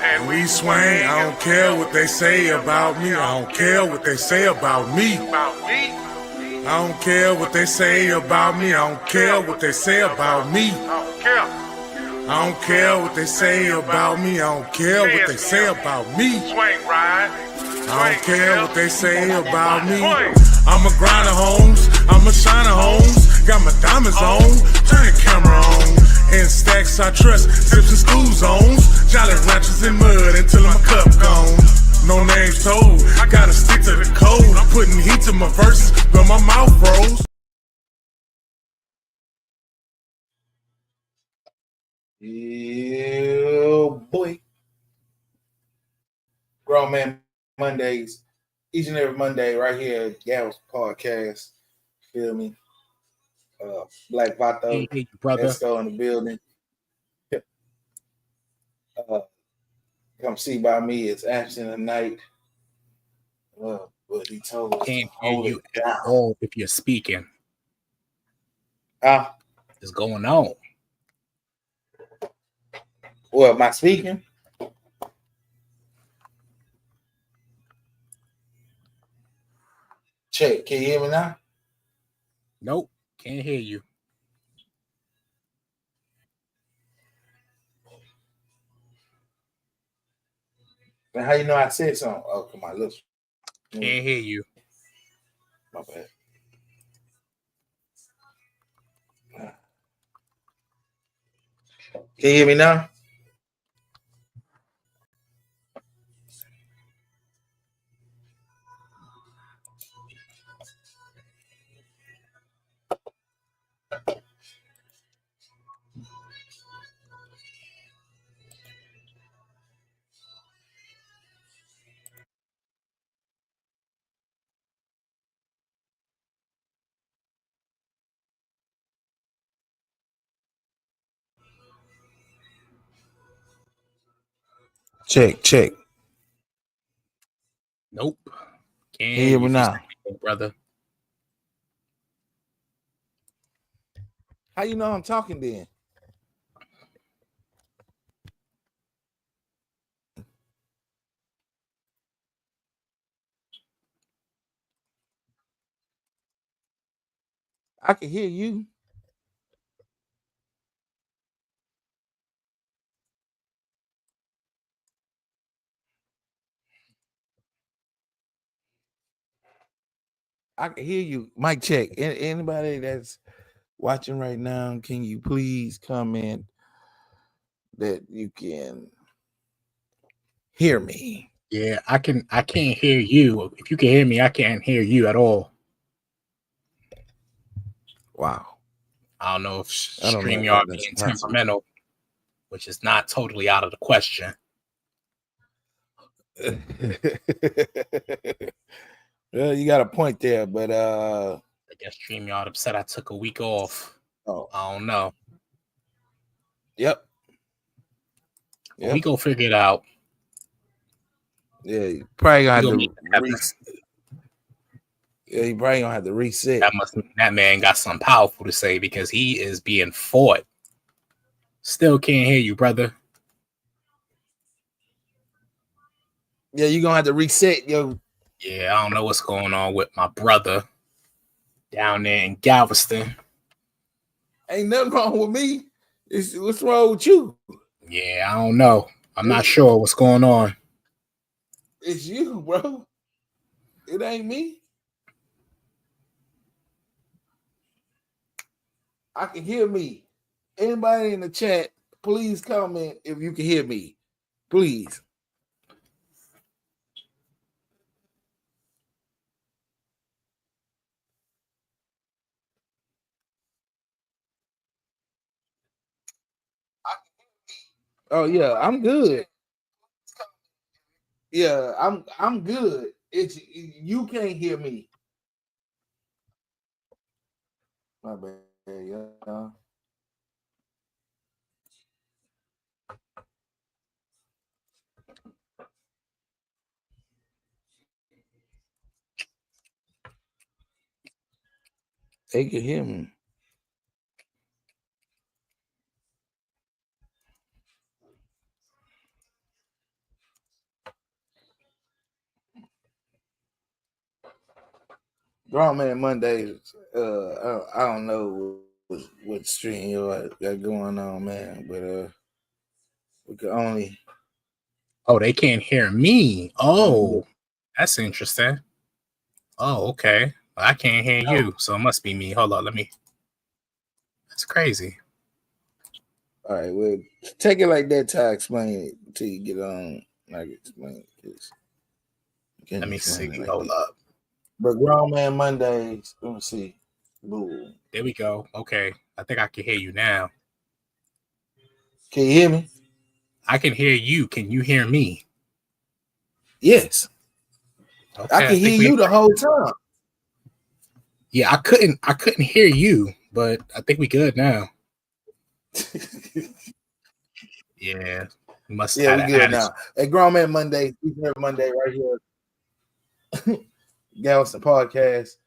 And we swing, I don't care what they say about me. I don't care what they say about me. I don't care what they say about me. I don't care what they say about me. I don't care what they say about me. I don't care what they say about me. I don't care what they say about me. I'm a grinder, homes. I'm a shiner, homes. Got my diamonds on. Turn the camera on. In stacks I trust, zips and school zones. Jolly ranchers in mud until my cup gone. No names told, I gotta stick to the code. I'm putting heat to my verses, but my mouth froze. Yeah, boy. Grown Man Mondays. Each and every Monday right here at Gal's Podcast. Feel me? Black Vato, Hey, brother. Esco in the building. Come see by me. It's Ashton tonight. But he told us Can't to hear hold you it at down. all if you're speaking. What's going on? What, am I speaking? Check. Can you hear me now? Nope, can't hear you. Now, how you know I said something? Oh, come on, look. Can't hear you. My bad. Can you hear me now? Check. Nope. Can't Can you hear me now? Brother. How you know I'm talking then? I can hear you. I can hear you. Mic check. Anybody that's watching right now, can you please comment that you can hear me? Yeah, I can't hear you. If you can hear me, I can't hear you at all. Wow. I don't know if StreamYard being temperamental, which is not totally out of the question. Well, you got a point there, but I guess StreamYard upset I took a week off. Oh, I don't know. Yep. We go figure it out. Yeah, you probably gonna have to reset. Yeah, you probably gonna have to reset. That man got something powerful to say because he is being fought. Still can't hear you, brother. Yeah, you're gonna have to reset your. Yeah, I don't know what's going on with my brother down there in Galveston. Ain't nothing wrong with me. What's wrong with you? Yeah, I don't know. I'm not sure what's going on. It's you, bro. It ain't me. I can hear me. Anybody in the chat, please comment if you can hear me. Please. Oh yeah, I'm good. Yeah, I'm good. It's you can't hear me. My bad, yeah. They can hear me. Grown Man Mondays. I don't know what stream you got going on, man, but we can only. Oh, they can't hear me. Oh, that's interesting. Oh, okay. I can't hear you, so it must be me. Hold on, let me. That's crazy. All right, well, take it like that till I explain it until you get on. I can explain it. Let me see. Hold up. But Grown Man Mondays, let me see. Boom. There we go. Okay. I think I can hear you now. Can you hear me? I can hear you. Can you hear me? Yes. Okay, I can hear you the whole time. Yeah, I couldn't hear you, but I think we good now. Yeah. We good now. At Grown Man Monday, every Monday right here. Galveston Podcast.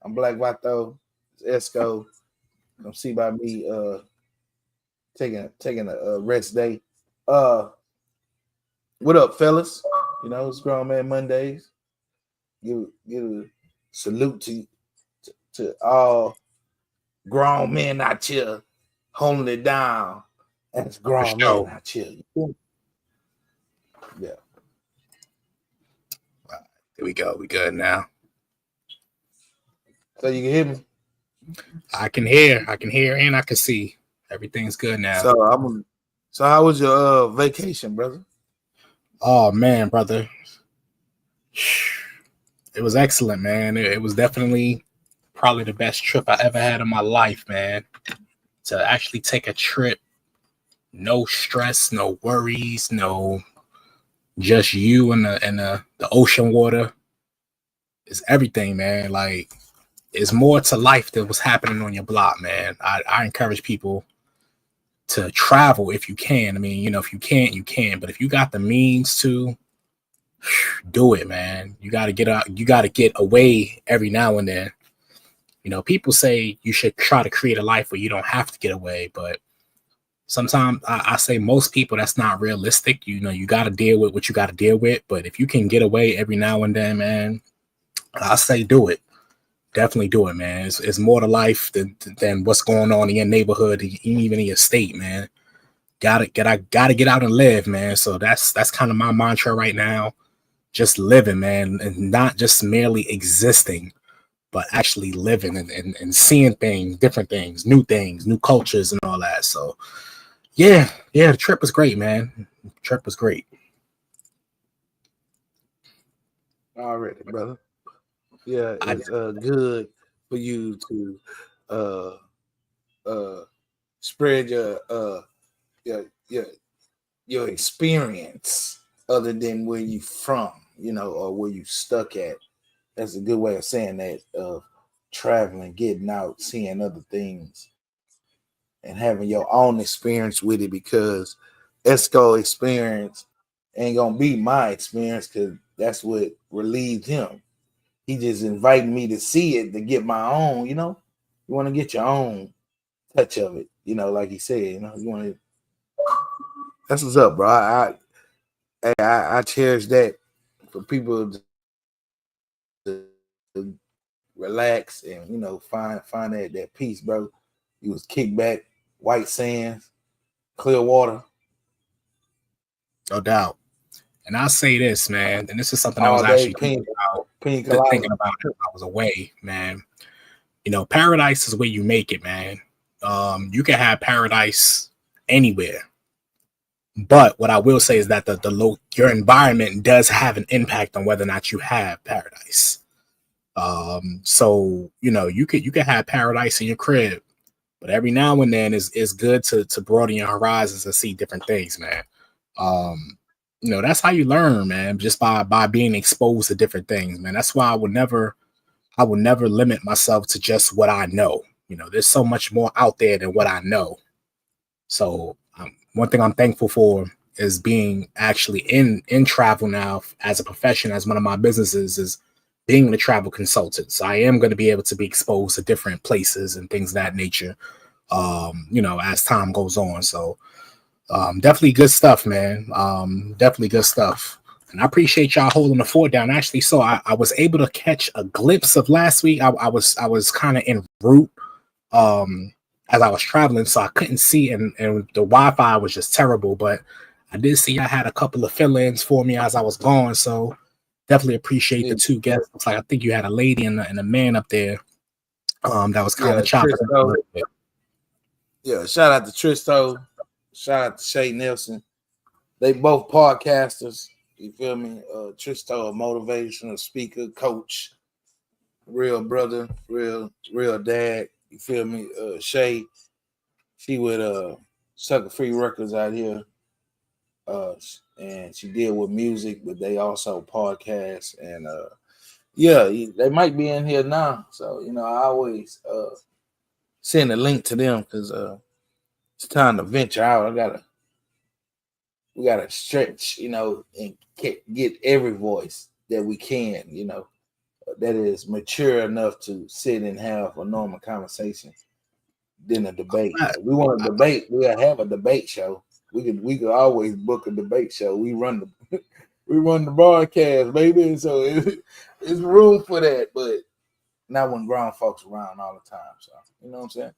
I'm Black Vato. It's Esco. Come see by me taking a rest day. What up, fellas? You know, it's Grown Man Mondays. Give a salute to all grown men out here holding it down. That's grown men out here. Yeah. There we go. We good now. So you can hear me? I can hear, and I can see. Everything's good now. So how was your vacation, brother? Oh man, brother. It was excellent, man. It was definitely probably the best trip I ever had in my life, man. To actually take a trip, no stress, no worries, no, just you and the ocean water is everything, man. Like, it's more to life than what's happening on your block, man. I encourage people to travel if you can. I mean, you know, if you can't, you can. But if you got the means to, do it, man. You got to get out. You got to get away every now and then. You know, people say you should try to create a life where you don't have to get away, but sometimes I say most people that's not realistic. You know, you got to deal with what you got to deal with. But if you can get away every now and then, man, I say do it. Definitely do it, man. It's more to life than what's going on in your neighborhood, even in your state, man. Gotta get out and live, man. So that's kind of my mantra right now. Just living, man, and not just merely existing, but actually living and seeing things, different things, new cultures and all that. So yeah, the trip was great, man. The trip was great. Already, brother. Yeah, it's good for you to spread your experience other than where you from, you know, or where you stuck at. That's a good way of saying that, of traveling, getting out, seeing other things, and having your own experience with it, because Esco experience ain't gonna be my experience, because that's what relieved him. He just invited me to see it to get my own, you know. You want to get your own touch of it, you know, like he said, you know, you want to. That's what's up, bro. I cherish that for people to relax and, you know, find that peace, bro. He was kicked back, white sands, clear water. No doubt. And I'll say this, man, and this is something I was actually thinking about as I was away, man. You know, paradise is where you make it, man. You can have paradise anywhere. But what I will say is that your environment does have an impact on whether or not you have paradise. So, you know, you could have paradise in your crib, but every now and then it's good to broaden your horizons and see different things, man. You know, that's how you learn, man, just by being exposed to different things, man. That's why I would never limit myself to just what I know. You know, there's so much more out there than what I know. So one thing I'm thankful for is being actually in travel now as a profession, as one of my businesses is being a travel consultant. So I am going to be able to be exposed to different places and things of that nature, you know, as time goes on. So definitely good stuff, man. Definitely good stuff. And I appreciate y'all holding the fort down. Actually, so I was able to catch a glimpse of last week. I was kind of en route as I was traveling, so I couldn't see, and the Wi-Fi was just terrible. But I did see I had a couple of fill-ins for me as I was gone. So definitely appreciate the two guests. Looks like I think you had a lady and a man up there. That was kind of chopping up a little bit. Yeah, shout out to Tristo. Shout out to Shay Nelson. They both podcasters. You feel me? Tristo, a motivational speaker, coach, real brother, real dad. You feel me? Shay, she with Sucker Free Records out here. And she deal with music, but they also podcast. And yeah, they might be in here now. So, you know, I always send a link to them because it's time to venture out. We gotta stretch, you know, and get every voice that we can, you know, that is mature enough to sit and have a normal conversation than a debate. We want to debate. We'll have a debate show. We could always book a debate show. We run the broadcast, baby. So it's room for that, but not when grown folks around all the time. So you know what I'm saying.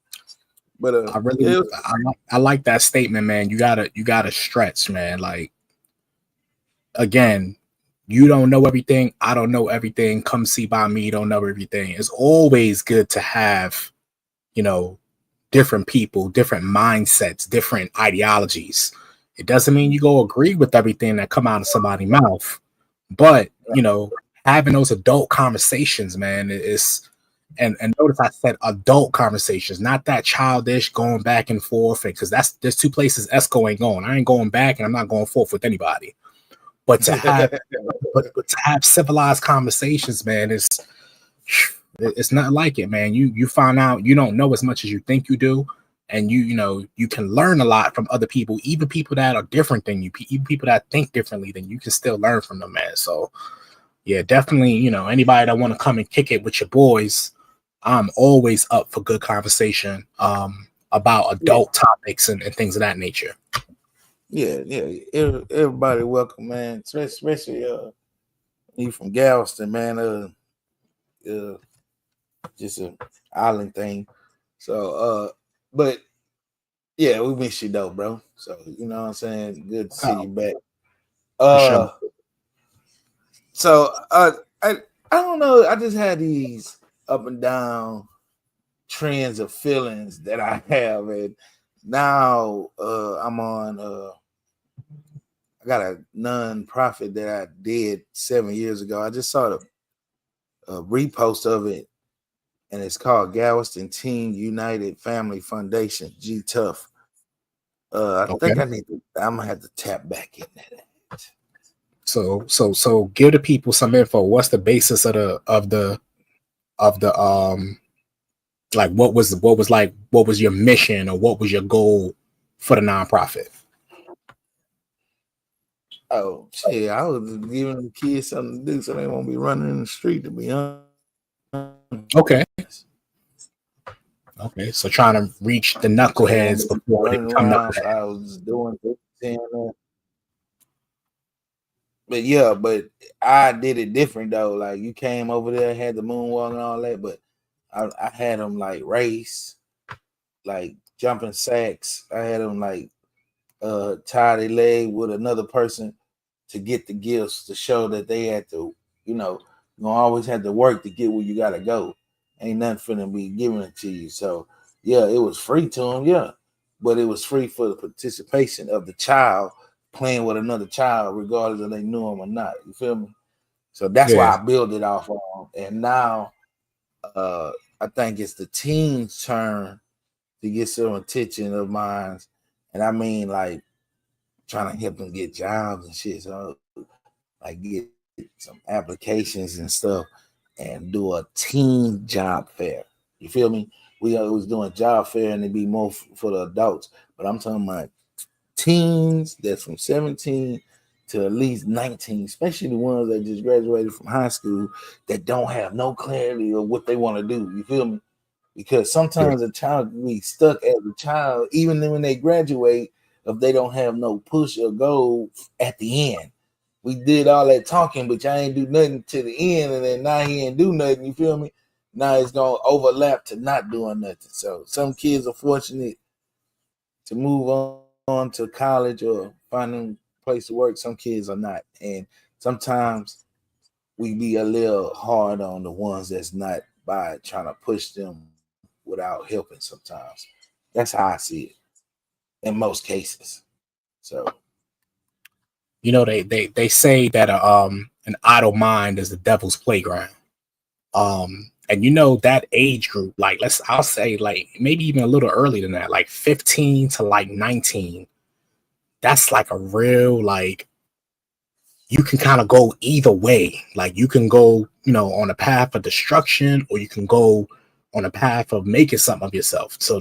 But I like that statement, man. You gotta stretch, man. Like, again, you don't know everything. I don't know everything. Come see by me. You don't know everything. It's always good to have, you know, different people, different mindsets, different ideologies. It doesn't mean you go agree with everything that come out of somebody's mouth, but you know, having those adult conversations, man, is. And notice I said adult conversations, not that childish going back and forth, because there's two places that's going on. I ain't going back, and I'm not going forth with anybody. But to have but to have civilized conversations, man, it's not like it, man. You find out you don't know as much as you think you do, and you know you can learn a lot from other people, even people that are different than you, even people that think differently than you can still learn from them, man. So yeah, definitely, you know, anybody that want to come and kick it with your boys, I'm always up for good conversation about adult topics and things of that nature. Yeah. Everybody welcome, man. Especially you from Galveston, man. Just an island thing. So but yeah, we miss you though, bro. So you know what I'm saying? Good to see you back. Sure. So I don't know. I just had these up and down trends of feelings that I have, and now I'm on I got a non-profit that I did 7 years ago. I just saw a repost of it, and it's called Galveston Teen United Family Foundation, G Tough. I think I'm gonna have to tap back in that. So give the people some info. What's the basis of the like what was your mission, or what was your goal for the nonprofit? Oh shit, I was giving the kids something to do so they won't be running in the street, to be honest. Okay, so trying to reach the knuckleheads before they become knuckleheads. I was doing this, but I did it different though. Like you came over there, had the moonwalk and all that, but I had them like race, like jumping sacks. I had them like tie their leg with another person to get the gifts, to show that they had to, you know, you always had to work to get where you gotta go. Ain't nothing for them to be giving it to you. So yeah, it was free to them, yeah, but it was free for the participation of the child playing with another child, regardless if they knew him or not. You feel me? So that's why I built it off on. And now I think it's the teens' turn to get some attention of mine. And I mean, like, trying to help them get jobs and shit. So, like, get some applications and stuff and do a teen job fair. You feel me? We was doing job fair and it'd be more for the adults. But I'm talking about teens that's from 17 to at least 19, especially the ones that just graduated from high school that don't have no clarity of what they want to do. You feel me? Because sometimes a child can be stuck as a child, even when they graduate, if they don't have no push or goal at the end. we did all that talking, but y'all ain't do nothing to the end, and then now he ain't do nothing. You feel me? Now it's gonna overlap to not doing nothing. So some kids are fortunate to move on to college or finding a place to work. Some kids are not, and sometimes we be a little hard on the ones that's not by trying to push them without helping. Sometimes that's how I see it in most cases. So You know, they say that an idle mind is the devil's playground. And you know that age group, like I'll say like maybe even a little earlier than that, like 15 to like 19. That's like a real like you can kind of go either way. Like you can go, you know, on a path of destruction, or you can go on a path of making something of yourself. So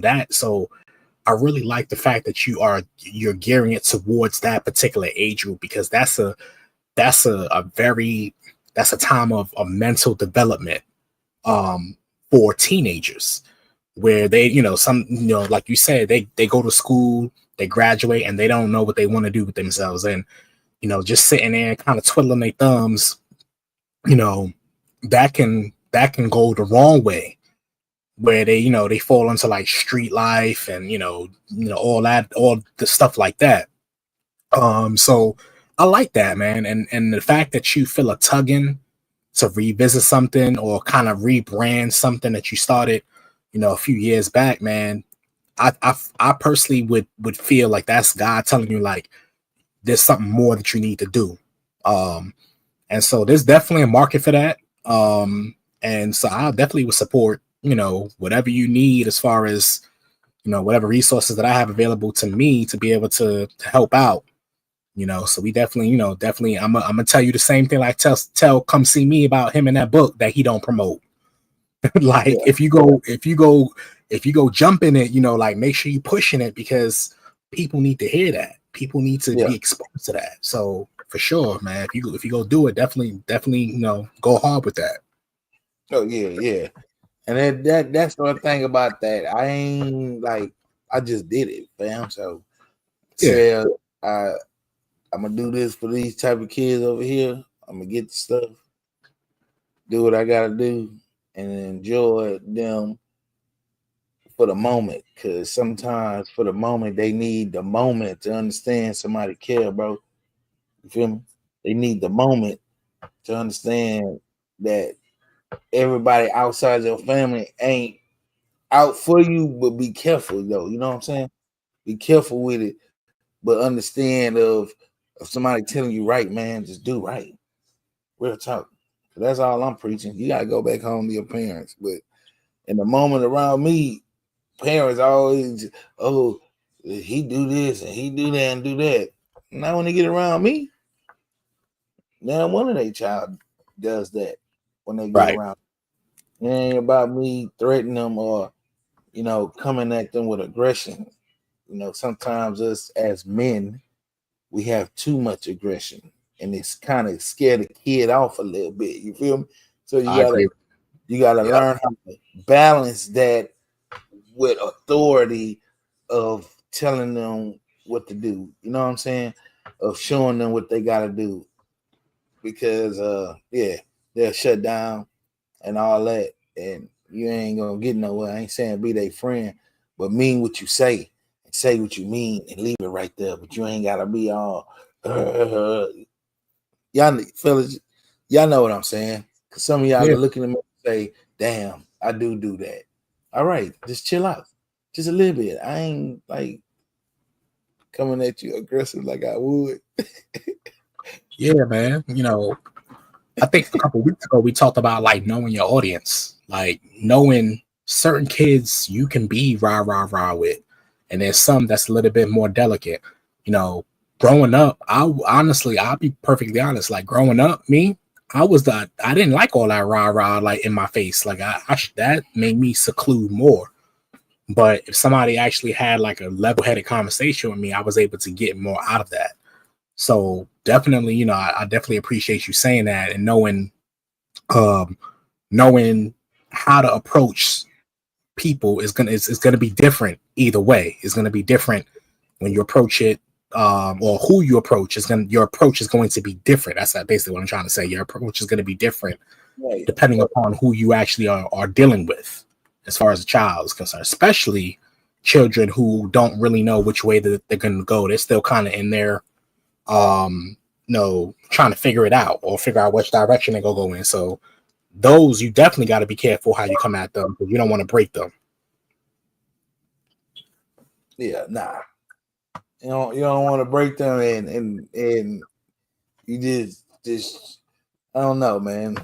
I really like the fact that you're gearing it towards that particular age group, because that's a time of mental development for teenagers, where they, you know, some, you know, like you said, they go to school, they graduate, and they don't know what they want to do with themselves. And, you know, just sitting there and kind of twiddling their thumbs, you know, that can go the wrong way, where they, you know, they fall into like street life and, you know, all the stuff like that. So I like that, man. And the fact that you feel a tugging to revisit something or kind of rebrand something that you started, you know, a few years back, man. I personally would feel like that's God telling you like there's something more that you need to do. And so there's definitely a market for that. And so I definitely would support, you know, whatever you need as far as, you know, whatever resources that I have available to me to be able to help out. You know, so we definitely, you know, I'm gonna tell you the same thing. Like tell come see me about him in that book that he don't promote. Like yeah. if you go jump in it, you know, like make sure you pushing it, because people need to hear that. People need to be exposed to that. So for sure, man, if you go do it, definitely, you know, go hard with that. Oh yeah. And that's the thing about that. I ain't like I just did it, fam. So Yeah. I'm gonna do this for these type of kids over here. I'm gonna get the stuff, do what I gotta do, and enjoy them for the moment. Cause sometimes for the moment they need the moment to understand somebody care, bro. You feel me? They need the moment to understand that everybody outside your family ain't out for you, but be careful though. You know what I'm saying? Be careful with it, but understand of somebody telling you right, man, just do right. Real talk. That's all I'm preaching. You gotta go back home to your parents. But in the moment around me, parents always, oh, he do this and he do that and do that. Now when they get around me, now one of their child does that when they get Right. around. It ain't about me threatening them or, you know, coming at them with aggression. You know, sometimes us as men, we have too much aggression, and it's kind of scare the kid off a little bit. You feel me? So I agree. you gotta Yep. learn how to balance that with authority of telling them what to do. You know what I'm saying? Of showing them what they gotta do, because they'll shut down and all that, and you ain't gonna get nowhere. I ain't saying be their friend, but mean what you say and say what you mean and leave it right there. But you ain't gotta be all y'all fellas, y'all know what I'm saying. Cause some of y'all are looking at me and say, damn, I do that. All right, just chill out. Just a little bit. I ain't like coming at you aggressive like I would. Yeah, man. You know, I think a couple weeks ago we talked about like knowing your audience, like knowing certain kids you can be rah with, and there's some that's a little bit more delicate. You know, growing up, I'll be perfectly honest. Like growing up, I didn't like all that rah like in my face. Like that made me seclude more. But if somebody actually had like a level-headed conversation with me, I was able to get more out of that. So definitely, you know, I definitely appreciate you saying that and knowing how to approach people is gonna be different either way. It's gonna be different when you approach it or who you approach your approach is going to be different. That's basically what I'm trying to say. Your approach is going to be different Right. depending upon who you actually are dealing with, as far as a child is concerned, especially children who don't really know which way that they're going to go. They're still kind of in their, trying to figure it out or figure out which direction they're going to go in. So those, you definitely got to be careful how you come at them, because you don't want to break them. Yeah, nah. You don't want to break them, and you just I don't know, man.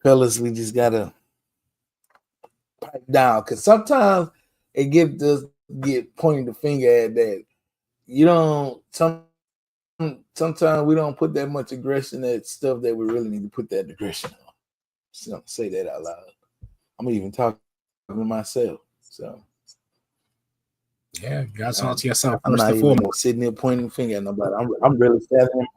Fellas, we just gotta pipe down, because sometimes it get pointing the finger at that. You don't sometimes we don't put that much aggression at stuff that we really need to put that aggression on. Just don't say that out loud. I'm even talking to myself. So yeah, you gotta talk to yourself I'm first not and even foremost. sitting there pointing the finger at nobody. I'm really standing.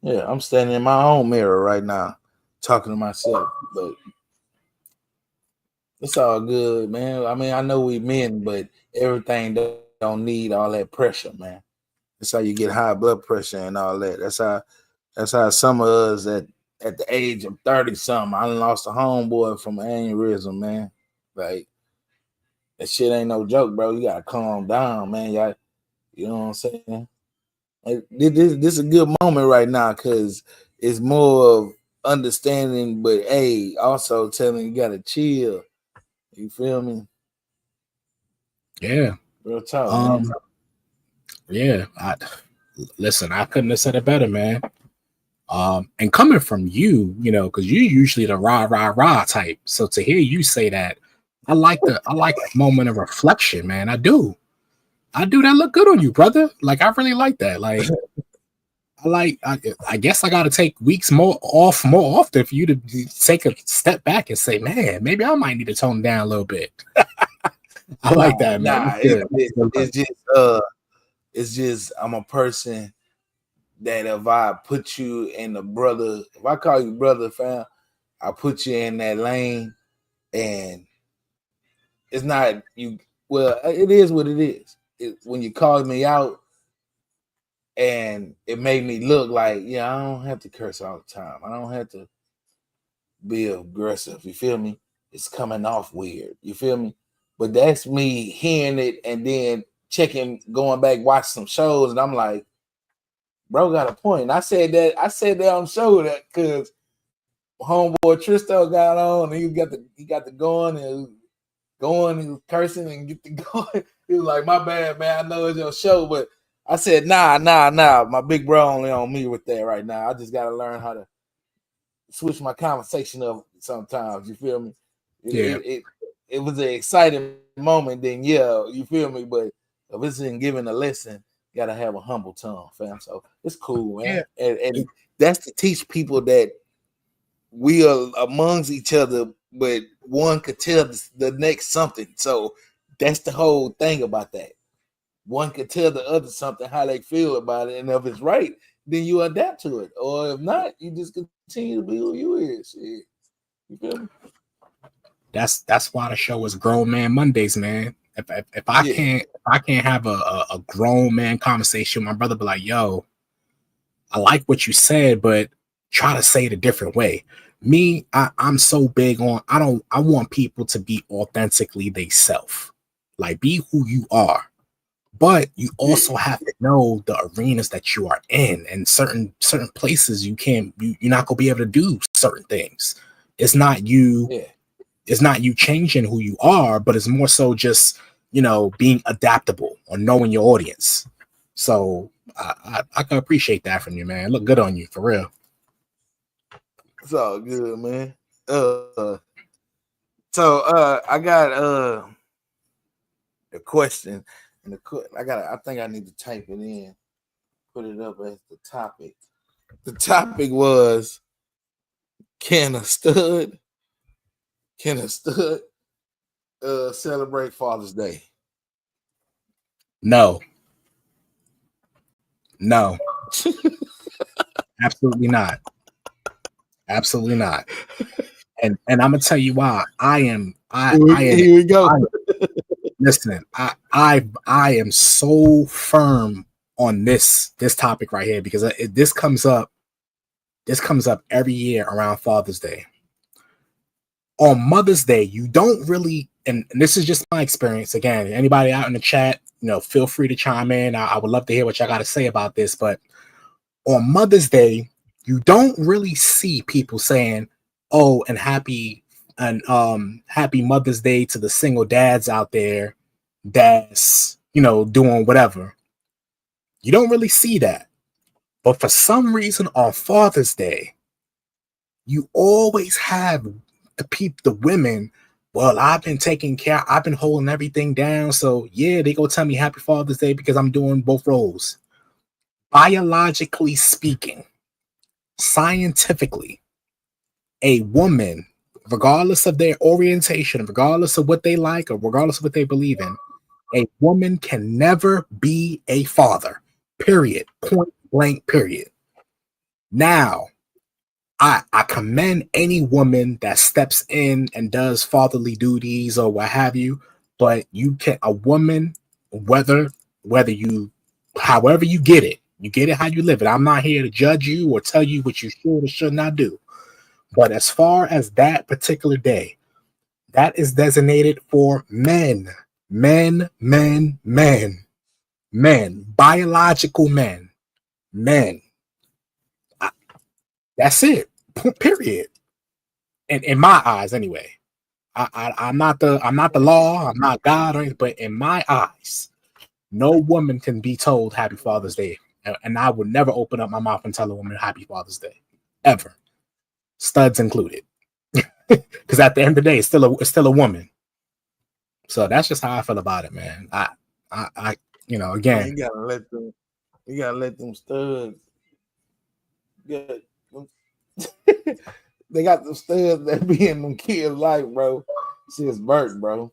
Yeah, I'm standing in my own mirror right now, talking to myself. But it's all good, man. I mean, I know we men, but everything don't need all that pressure, man. That's how you get high blood pressure and all that. That's how some of us at the age of 30-something, I lost a homeboy from aneurysm, man. Like, that shit ain't no joke, bro. You gotta calm down, man. You know what I'm saying? Like, this is a good moment right now, because it's more of understanding, but hey, also telling you gotta chill. You feel me? Yeah. Real talk, man. Yeah. Listen, I couldn't have said it better, man. And coming from you, because you usually the rah type. So to hear you say that, I like that moment of reflection, man. I do. That look good on you, brother. Like, I really like that. Like, I guess I got to take weeks more often for you to take a step back and say, man, maybe I might need to tone down a little bit. I like that, man. It's just I'm a person that if I put you in the brother, if I call you brother, fam, I put you in that lane, and it's not you. Well, it is what it is. When you called me out, and it made me look like, yeah, I don't have to curse all the time. I don't have to be aggressive. You feel me? It's coming off weird. You feel me? But that's me hearing it and then going back, watch some shows, and I'm like, bro got a point. And I said that on the show that because homeboy Tristo got on and he got the going and he was cursing and get the going. He was like, my bad, man. I know it's your show, but I said, nah. My big bro only on me with that right now. I just gotta learn how to switch my conversation up sometimes. You feel me? It was an exciting moment. Then you feel me? But if it's in giving a lesson, you gotta have a humble tongue, fam. So it's cool, man. Yeah. And that's to teach people that we are amongst each other, but one could tell the next something. So that's the whole thing about that. One could tell the other something, how they feel about it, and if it's right, then you adapt to it. Or if not, you just continue to be who you is. Shit. You feel me? That's why the show is Grown Man Mondays, man. If I can't have a grown man conversation, my brother be like, yo, I like what you said, but try to say it a different way. Me, I'm so big on I want people to be authentically theyself. Like, be who you are. But you also have to know the arenas that you are in, and certain places you're not gonna be able to do certain things. It's not you. Yeah. It's not you changing who you are, but it's more so just being adaptable or knowing your audience. So I can appreciate that from you, man. Look good on you, for real. It's all good, man. So I got a question. I think I need to type it in, put it up as the topic. The topic was, can a stud celebrate Father's Day? No. Absolutely not. Absolutely not. And I'm gonna tell you why. Here we go. Listen, I am so firm on this topic right here because this comes up every year around Father's Day. On Mother's Day, you don't really, and this is just my experience. Again, anybody out in the chat, feel free to chime in. I would love to hear what y'all got to say about this. But on Mother's Day, you don't really see people saying, "Oh, and happy Mother's Day to the single dads out there that's doing whatever." You don't really see that. But for some reason on Father's Day, you always have the women, well, I've been taking care, I've been holding everything down, so yeah, they go tell me happy Father's Day because I'm doing both roles. Biologically speaking, scientifically, a woman, regardless of their orientation, regardless of what they like, or regardless of what they believe in, a woman can never be a father. Period. Point blank, period. Now, I commend any woman that steps in and does fatherly duties or what have you, but a woman, whether you, however you get it how you live it. I'm not here to judge you or tell you what you should or should not do. But as far as that particular day, that is designated for men, biological men. That's it. Period. And in my eyes, anyway. I'm not the law. I'm not God or anything, but in my eyes, no woman can be told Happy Father's Day, and I would never open up my mouth and tell a woman Happy Father's Day, ever, studs included, because at the end of the day, it's still a woman. So that's just how I feel about it, man. I again, you gotta let them studs. They got the studs that be in them kids' life, bro. Since birth, bro.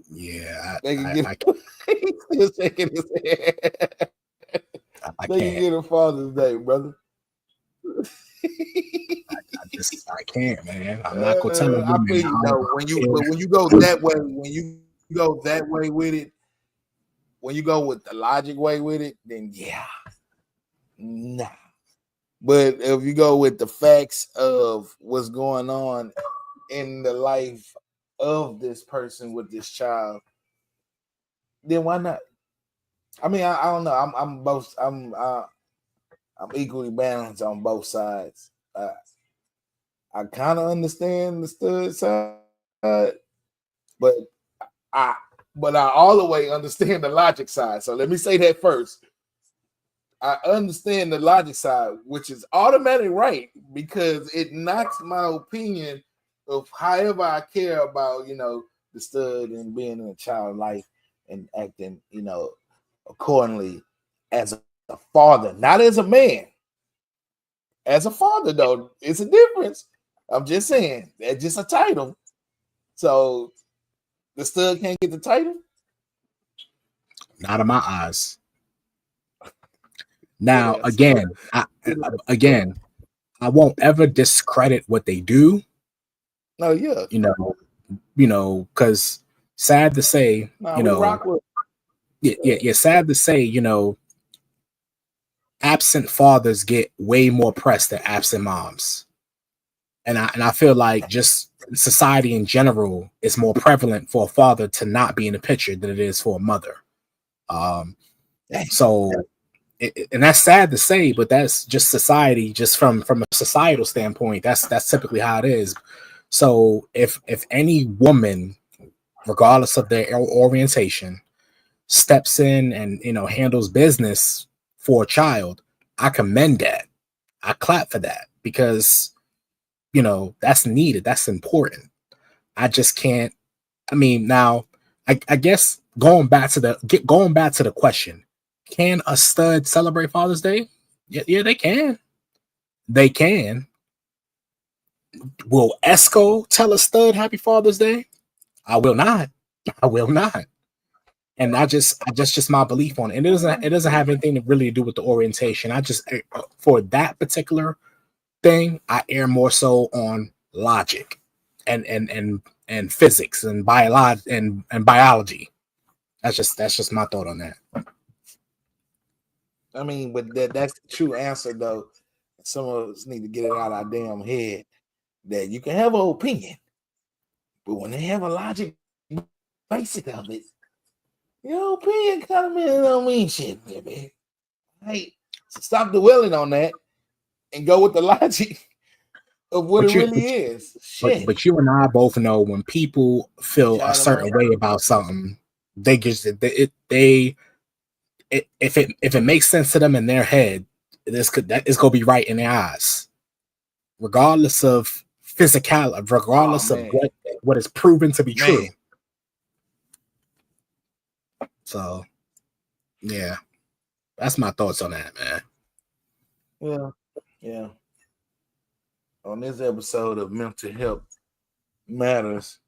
Yeah, they can get. He's still shaking his head. They can get a Father's Day, brother. I can't, man. I'm not gonna tell a woman. I feel when you go that way, when you go that way with it, when you go with the logic way with it, then yeah, nah. But if you go with the facts of what's going on in the life of this person with this child, then why not? I mean, I don't know. I'm equally balanced on both sides. I kind of understand the stud side, but I all the way understand the logic side. So let me say that first. I understand the logic side, which is automatic right, because it knocks my opinion of however I care about, the stud and being in a child's life and acting, accordingly as a father, not as a man. As a father, though, it's a difference. I'm just saying, that's just a title. So the stud can't get the title? Not in my eyes. Now, again, I won't ever discredit what they do. No, yeah. Because sad to say, sad to say, absent fathers get way more press than absent moms. And I feel like just society in general is more prevalent for a father to not be in the picture than it is for a mother. And that's sad to say, but that's just society. Just from a societal standpoint, that's typically how it is. So if any woman, regardless of their orientation, steps in and handles business for a child, I commend that. I clap for that because that's needed. That's important. I just can't. I mean, now I guess going back to the question. Can a stud celebrate Father's Day? Yeah, they can. They can. Will Esco tell a stud Happy Father's Day? I will not. And I just my belief on it. And it doesn't have anything to really do with the orientation. I just, for that particular thing, I err more so on logic and and physics and biology and biology. That's just my thought on that. I mean, but that's the true answer, though. Some of us need to get it out of our damn head that you can have an opinion, but when they have a logic basic of it, your opinion kind of don't mean shit, man. Hey, so stop dwelling on that and go with the logic of what it really is. Shit. But you and I both know when people feel a certain way about something, they just if it makes sense to them in their head, it's gonna be right in their eyes, regardless of physicality, regardless of what is proven to be true. So, yeah, that's my thoughts on that, man. Yeah. On this episode of Mental Health Matters,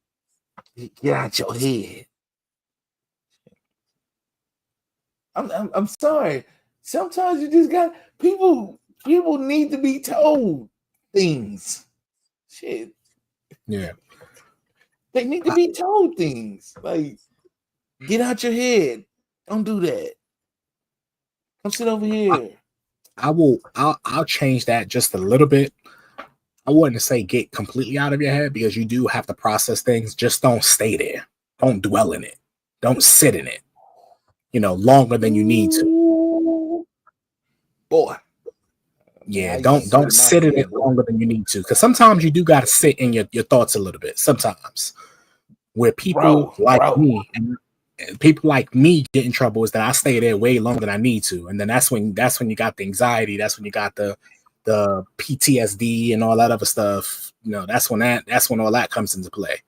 get out your head. I'm sorry. Sometimes you just got people need to be told things. Shit. Yeah. They need to be told things. Like, get out your head. Don't do that. Come sit over here. I'll change that just a little bit. I wouldn't say get completely out of your head because you do have to process things. Just don't stay there. Don't dwell in it. Don't sit in it, longer than you need to. Boy. Yeah, don't sit in it longer than you need to. Because sometimes you do got to sit in your thoughts a little bit. Sometimes. Where people me and people like me get in trouble is that I stay there way longer than I need to. And then that's when you got the anxiety. That's when you got the PTSD and all that other stuff. That's when all that comes into play.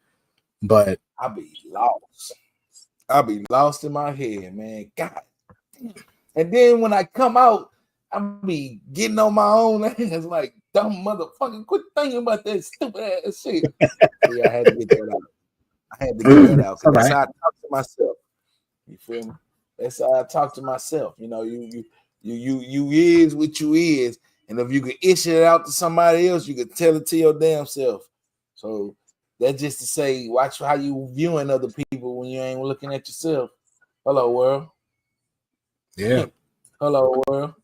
But I'll be lost. I'll be lost in my head, man. God. And then when I come out, I'll be getting on my own ass like, dumb motherfucker, quit thinking about that stupid ass shit. Yeah, I had to get that out. Because that's how I talk to myself. You feel me? That's how I talk to myself. You is what you is. And if you could issue it out to somebody else, you could tell it to your damn self. So that's just to say, watch how you viewing other people when you ain't looking at yourself. Hello, world. Yeah. Hello, world.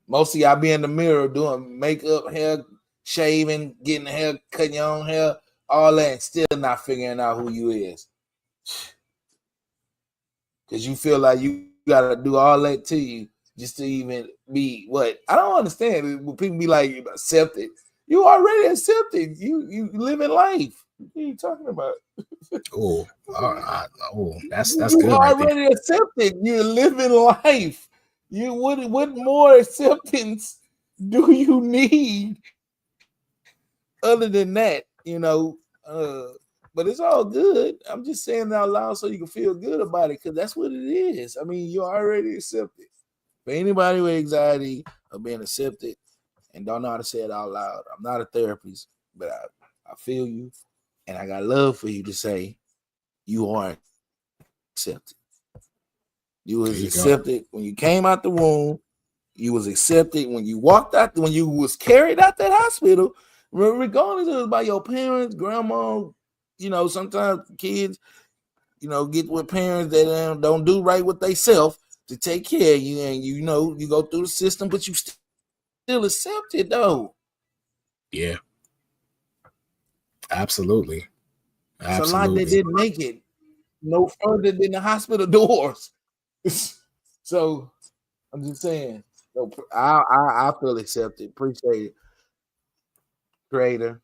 Most of y'all be in the mirror doing makeup, hair, shaving, getting hair, cutting your own hair, all that, and still not figuring out who you is. Because you feel like you got to do all that to you just to even be what? I don't understand. When people be like, accepted. You already accepted. You living life. What are you talking about? That's you good. Already right accepted. You're living life. What more acceptance do you need other than that? But it's all good. I'm just saying it out loud so you can feel good about it, because that's what it is. I mean, you're already accepted. For anybody with anxiety of being accepted and don't know how to say it out loud, I'm not a therapist, but I feel you, and I got love for you to say you are accepted. You was accepted when you came out the womb. You was accepted when you walked out, when you was carried out that hospital, regardless of it was by your parents, grandma. Sometimes kids, get with parents that don't do right with themselves to take care of you, and you go through the system, but you still accepted though. Yeah, absolutely. It's a lot that didn't make it no further than the hospital doors. So I'm just saying. So I feel accepted. Appreciate it, Creator.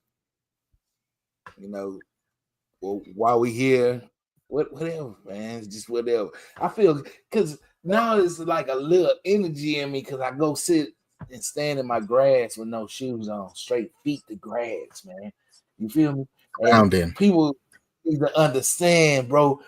While we here, whatever, man. It's just whatever. I feel, because now it's like a little energy in me, because I go sit and stand in my grass with no shoes on, straight feet to grass, man. You feel me? And people need to understand, bro,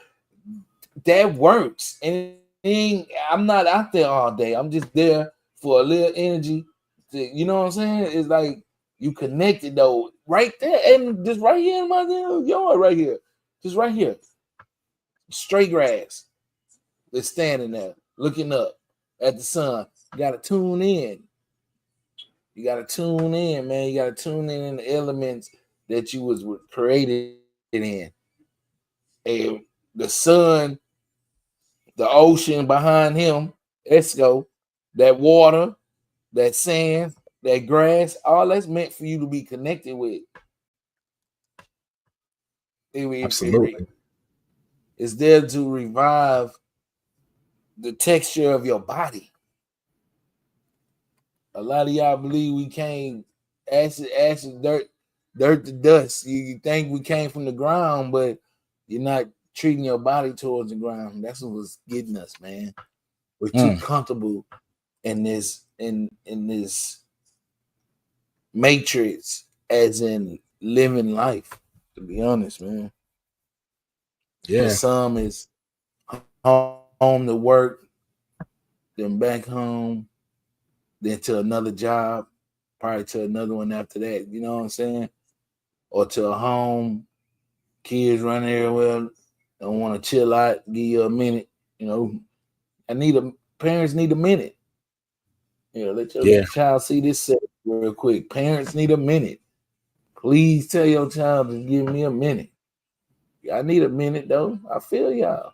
that works. And I'm not out there all day. I'm just there for a little energy. You know what I'm saying? It's like you connected though, right there, and just right here in my yard, right here, just right here, straight grass. They're standing there looking up at the sun. You gotta tune in. You gotta tune in, man. You gotta tune in the elements that you was created in. And the sun, the ocean behind him, Esco, that water, that sand, that grass, all that's meant for you to be connected with. Absolutely. It's there to revive the texture of your body. A lot of y'all believe we came acid, dirt to dust. You think we came from the ground, but you're not treating your body towards the ground. That's what's getting us, man. We're too comfortable in this matrix, as in living life. To be honest, man. Yeah. For some is home to work, then back home, then to another job, probably to another one after that. You know what I'm saying? Or to a home, kids running everywhere, don't want to chill out, give you a minute. You know, parents need a minute. You know, let your child see this set real quick. Parents need a minute. Please tell your child to give me a minute. I need a minute though. I feel y'all.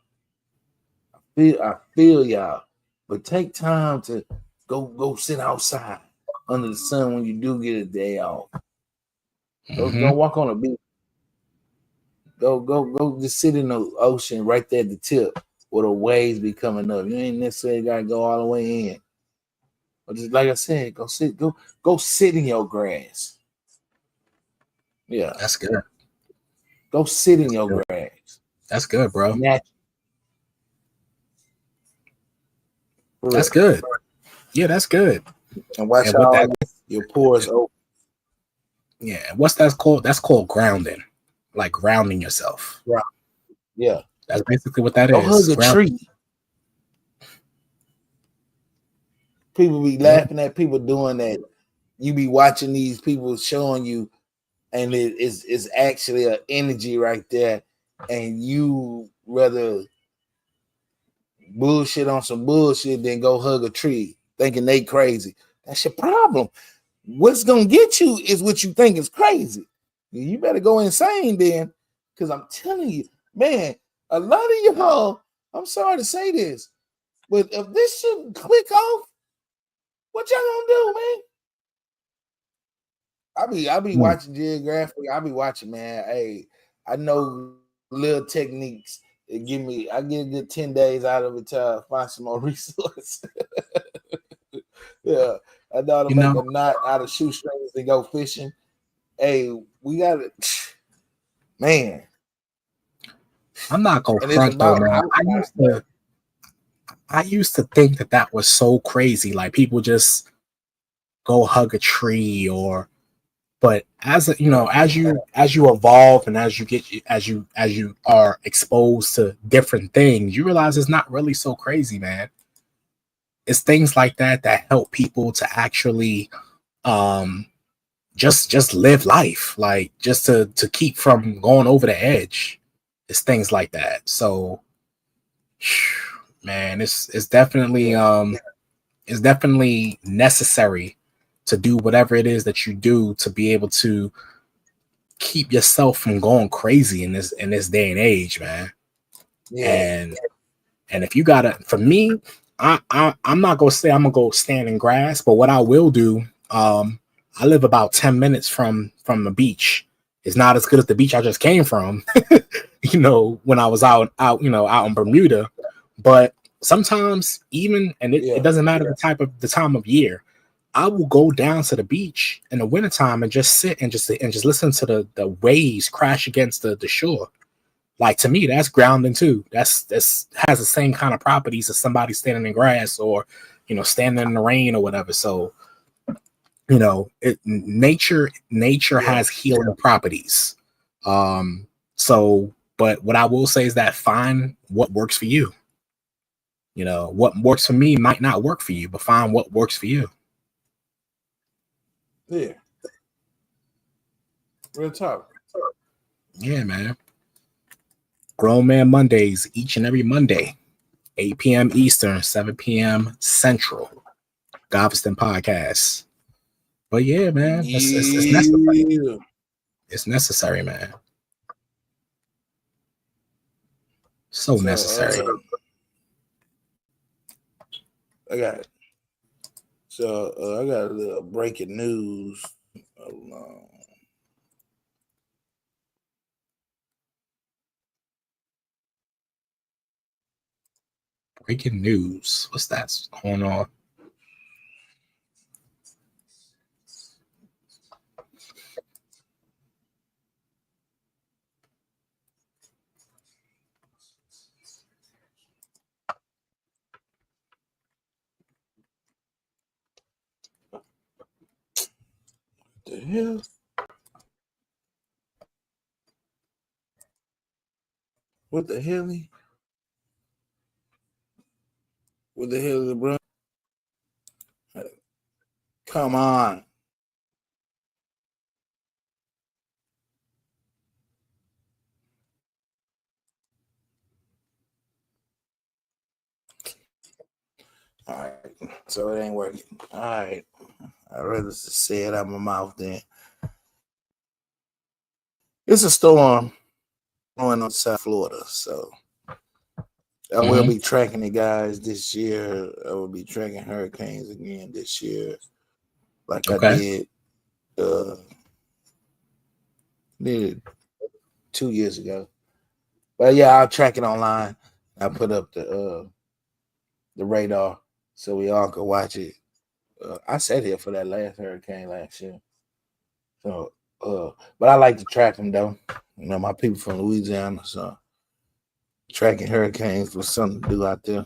I feel y'all. But take time to go sit outside under the sun when you do get a day off. Go walk on a beach. Go just sit in the ocean right there at the tip where the waves be coming up. You ain't necessarily gotta go all the way in. But just like I said, go sit in your grass. Yeah. That's good. Go sit in your grass. That's good, bro. Natural. That's good. Yeah, that's good. And watch how your pores open. Yeah, what's that called? That's called grounding. Like grounding yourself. Right. Yeah. That's basically what that Go is. Hug a tree. People be laughing at people doing that. You be watching these people showing you, and it's actually an energy right there, and you rather bullshit on some bullshit than go hug a tree thinking they crazy. That's your problem. What's gonna get you is what you think is crazy. You better go insane then, because I'm telling you, man, a lot of y'all, I'm sorry to say this, but if this shit click off, what y'all gonna do, man? I be watching Geographic. I be watching, man. Hey, I know little techniques. I get a good 10 days out of it to find some more resources. Yeah, I know how to make a knot out of shoestrings and go fishing. Hey, we got it, man. I'm not gonna front though, man. I used to think that was so crazy. Like people just go hug a tree, but as you evolve and as you are exposed to different things, you realize it's not really so crazy, man. It's things like that help people to actually just live life, like just to keep from going over the edge. It's things like that. So man, it's definitely necessary to do whatever it is that you do to be able to keep yourself from going crazy in this day and age, man. Yeah. And if you gotta, for me, I'm not gonna say I'm gonna go stand in grass, but what I will do, I live about 10 minutes from the beach. It's not as good as the beach I just came from, when I was out in Bermuda. But sometimes it doesn't matter the time of year. I will go down to the beach in the wintertime and just sit and just listen to the waves crash against the shore. Like, to me, that's grounding too. That's has the same kind of properties as somebody standing in grass or, standing in the rain or whatever. So, nature has healing properties. But what I will say is that find what works for you. What works for me might not work for you, but find what works for you. Yeah. Real talk. Yeah, man. Grown Man Mondays, each and every Monday, 8 p.m. Eastern, 7 p.m. Central. Galveston Podcast. But yeah, man, it's necessary. It's necessary, man. So necessary. I got a little breaking news. Breaking news. What's that going on? The hell? What the hell? What the hell is it, bro? Come on. All right. So it ain't working. All right. I'd rather just say it out of my mouth then. It's a storm going on South Florida, so I will be tracking the guys this year. I will be tracking hurricanes again this year, like I did 2 years ago. But yeah, I'll track it online. I put up the radar so we all can watch it. I sat here for that last hurricane last year, so but I like to track them though. You know, my people from Louisiana, so tracking hurricanes was something to do out there.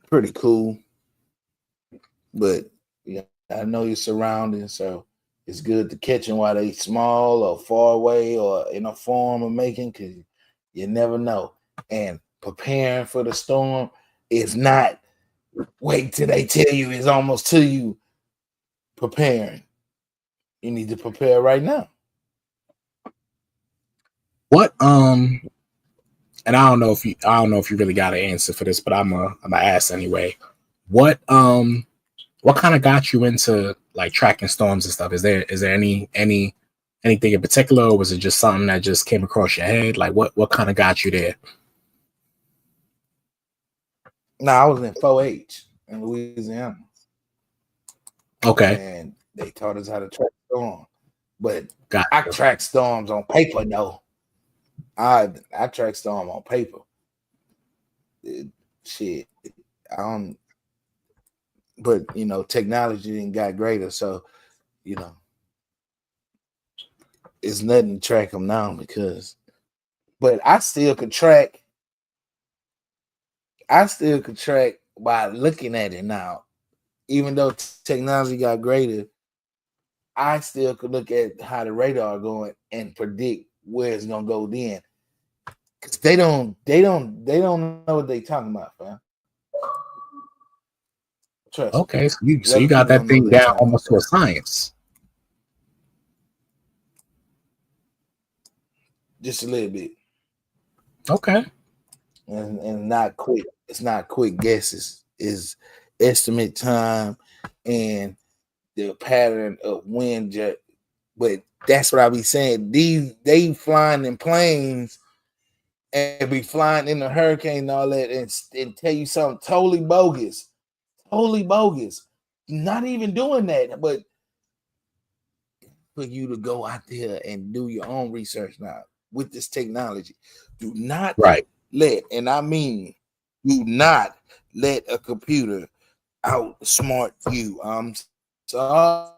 Pretty cool. But yeah, I know your surroundings, so it's good to catch them while they small or far away or in a form of making, because you never know. And preparing for the storm is not wait till they tell you it's almost to you. Preparing. You need to prepare right now. What and I don't know if you really got an answer for this, but I'm gonna ask anyway. What kind of got you into like tracking storms and stuff? Is there anything in particular, or was it just something that just came across your head? Like what kind of got you there? No, I was in 4-H in Louisiana. Okay. And they taught us how to track storms. But I track storms on paper, though. I track storm on paper. Shit. I don't. But, you know, technology didn't got greater. So, you know, it's nothing to track them now but I still could track. By looking at it now. Even though technology got greater, I still could look at how the radar going and predict where it's gonna go then. Cause they don't know what they talking about, fam. Trust okay, so you got that thing down almost to a science. Just a little bit. Okay. And not quick. It's not quick guesses. It's estimate time and the pattern of wind jet. But that's what I be saying. They flying in planes and be flying in the hurricane and all that and tell you something totally bogus. Totally bogus. Not even doing that, but for you to go out there and do your own research now with this technology. Do not let, and I mean, do not let a computer outsmart you. I'm sorry.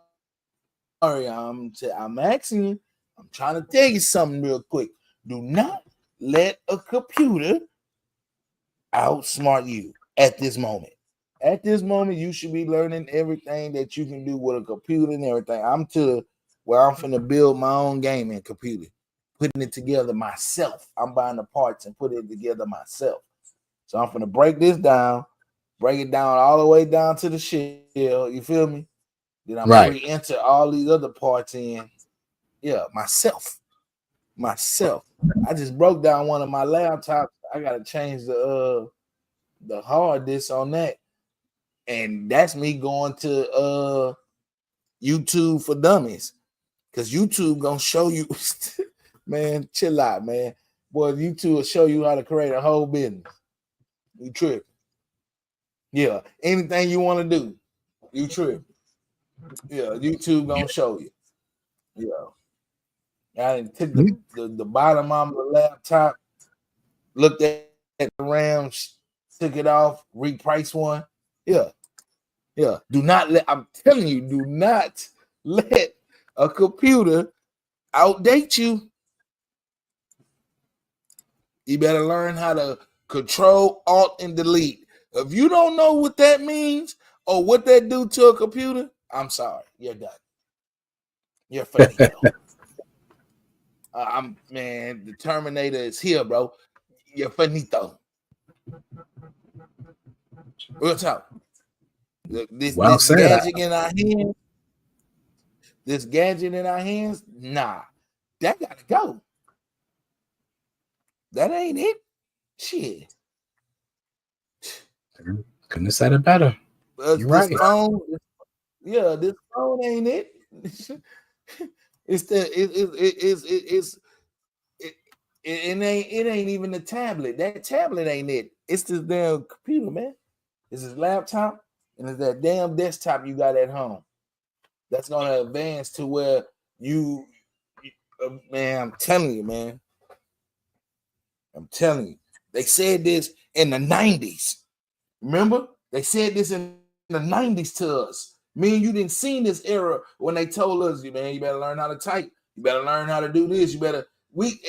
I'm asking you. I'm trying to tell you something real quick. Do not let a computer outsmart you at this moment. At this moment, you should be learning everything that you can do with a computer and everything. I'm to where I'm finna build my own gaming computer, putting it together myself. I'm buying the parts and putting it together myself. So I'm finna break this down, break it down all the way down to the shell. You feel me? Then I'm re-enter all these other parts in. Yeah, myself. I just broke down one of my laptops. I gotta change the hard disk on that. And that's me going to YouTube for dummies. Because YouTube gonna show you, man, chill out, man. Boy, YouTube will show you how to create a whole business. You trip. Yeah. Anything you want to do, you trip. Yeah, YouTube gonna show you. Yeah. I took the bottom of the laptop, looked at the RAM, took it off, repriced one. Yeah. Yeah. Do not let, I'm telling you, do not let a computer outdate you. You better learn how to control, alt, and delete. If you don't know what that means or what that do to a computer, I'm sorry, you're done. You're finito. Man, the Terminator is here, bro. You're finito. Real talk. This gadget in our hands. This gadget in our hands, nah, that gotta go. That ain't it. Shit. Couldn't have said it better. You're right. Phone, this phone ain't it. It ain't even the tablet. That tablet ain't it. It's this damn computer, man. It's his laptop and it's that damn desktop you got at home. That's gonna advance to where you man, I'm telling you, man. I'm telling you. They said this in the 90s. Remember? They said this in the 90s to us. Me and you didn't see this era when they told us, man, you better learn how to type. You better learn how to do this. You better,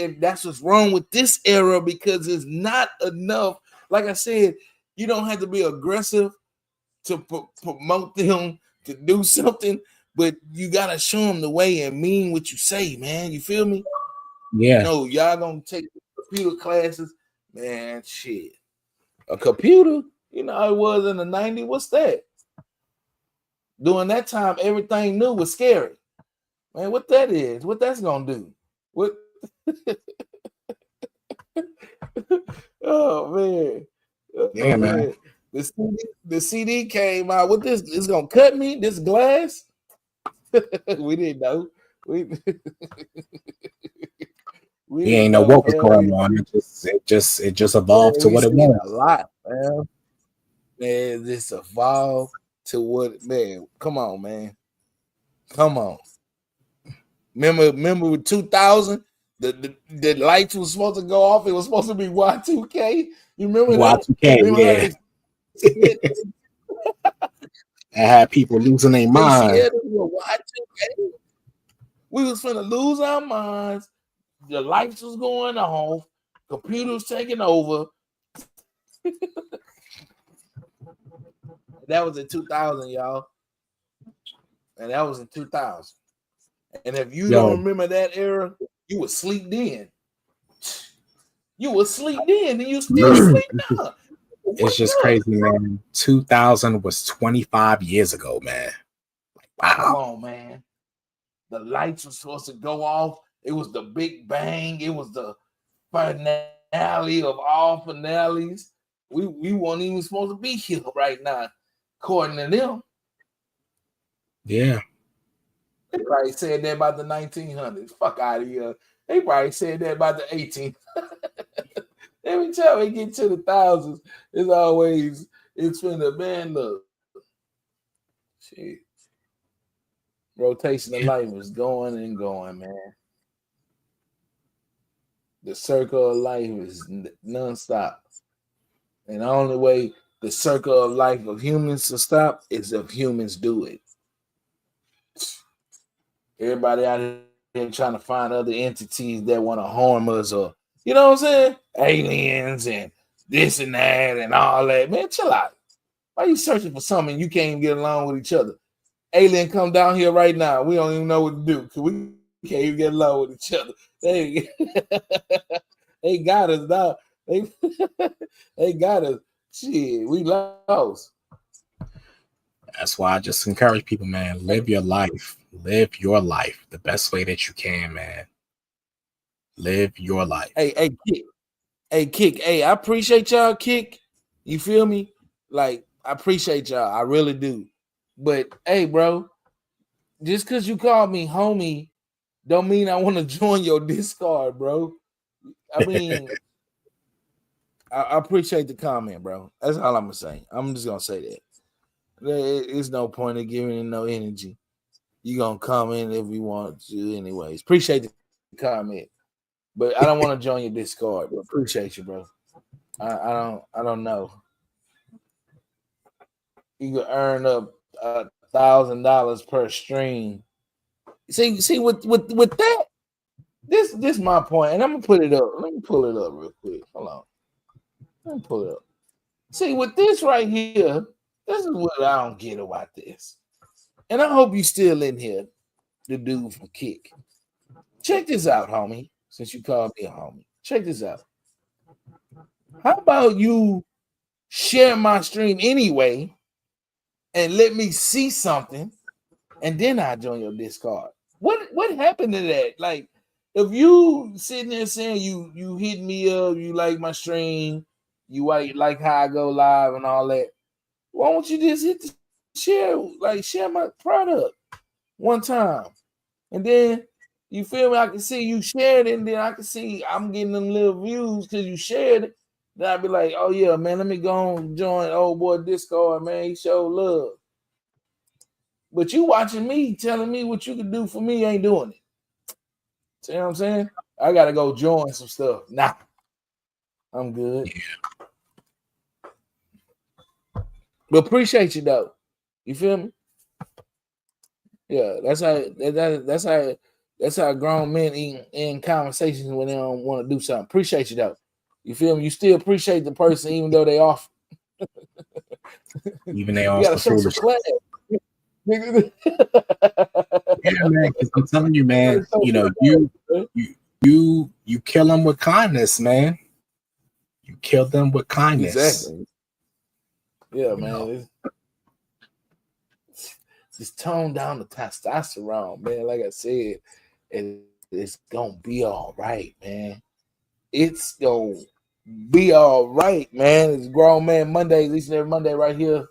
and that's what's wrong with this era because it's not enough. Like I said, you don't have to be aggressive to promote them to do something, but you got to show them the way and mean what you say, man. You feel me? Yeah. No, y'all going to take computer classes. Man, shit. A computer, you know how it was in the 90s? What's that? During that time, everything new was scary. Man, what that is, what that's going to do. What? Oh, man. Yeah, man. The CD came out. What this? It's going to cut me? This glass? We didn't know. We ain't know what was going on. It just evolved to what it was. A lot, man. Man, this evolved to what? Man, come on, man. Come on. Remember with 2000, the lights was supposed to go off. It was supposed to be Y2K. You remember Y2K? Yeah. I had people losing their mind. We was finna lose our minds. The lights was going off. Computers taking over. That was in 2000, y'all. And that was in 2000. And if you don't remember that era, you would sleep then. You would sleep then, and you still sleep now. It's just crazy, man. 2000 was 25 years ago, man. Wow. Come on, man. The lights were supposed to go off. It was the Big Bang. It was the finale of all finales. We weren't even supposed to be here right now, according to them. Yeah. They probably said that about the 1900s. Fuck out of here. They probably said that about the 1800s. Every time we get to the thousands, it's been a band look. Shit. Rotation of life is going and going, man. The circle of life is nonstop. And the only way the circle of life of humans to stop is if humans do it. Everybody out here trying to find other entities that want to harm us or, you know what I'm saying? Aliens and this and that and all that. Man, chill out. Why are you searching for something you can't even get along with each other? Alien come down here right now. We don't even know what to do because we can't even get along with each other. They got us now. They got us. Shit, we lost. That's why I just encourage people, man, live your life. Live your life the best way that you can, man. Live your life. Hey, Kick. Hey, I appreciate y'all, Kick. You feel me? Like, I appreciate y'all. I really do. But, hey, bro, just because you call me homie don't mean I want to join your Discord, bro. I mean, I appreciate the comment, bro. That's all I'm gonna say. I'm just gonna say that. There's no point in giving no energy. You gonna come in if you want to, anyways. Appreciate the comment, but I don't want to join your Discord. But appreciate you, bro. I don't know. You can earn up $1,000 per stream. See with that. This my point, and I'm gonna put it up. Let me pull it up real quick. Hold on. Let me pull it up. See, with this right here, this is what I don't get about this. And I hope you still in here, the dude from Kick. Check this out, homie. Since you called me a homie, check this out. How about you share my stream anyway and let me see something, and then I join your Discord? What happened to that? Like, if you sitting there saying you hit me up, you like my stream, you like how I go live and all that, why don't you just hit the share my product one time, and then you feel me? I can see you shared it, and then I can see I'm getting them little views because you shared it. Then I'd be like, oh yeah, man, let me go and join old boy Discord, man. He show love. But you watching me, telling me what you can do for me, ain't doing it. See what I'm saying? I gotta go join some stuff. Nah, I'm good. Yeah. But appreciate you though. You feel me? Yeah, that's how grown men in conversations when they don't want to do something. Appreciate you though. You feel me? You still appreciate the person even though they off. Even they You on gotta some show some foolish. class. Yeah, man. 'Cause I'm telling you, man. You know, you kill them with kindness, man. You kill them with kindness. Exactly. Yeah, You man. know. Just tone down the testosterone, man. Like I said, it's gonna be all right, man. It's gonna be all right, man. It's Grown Man Monday, at least every Monday, right here.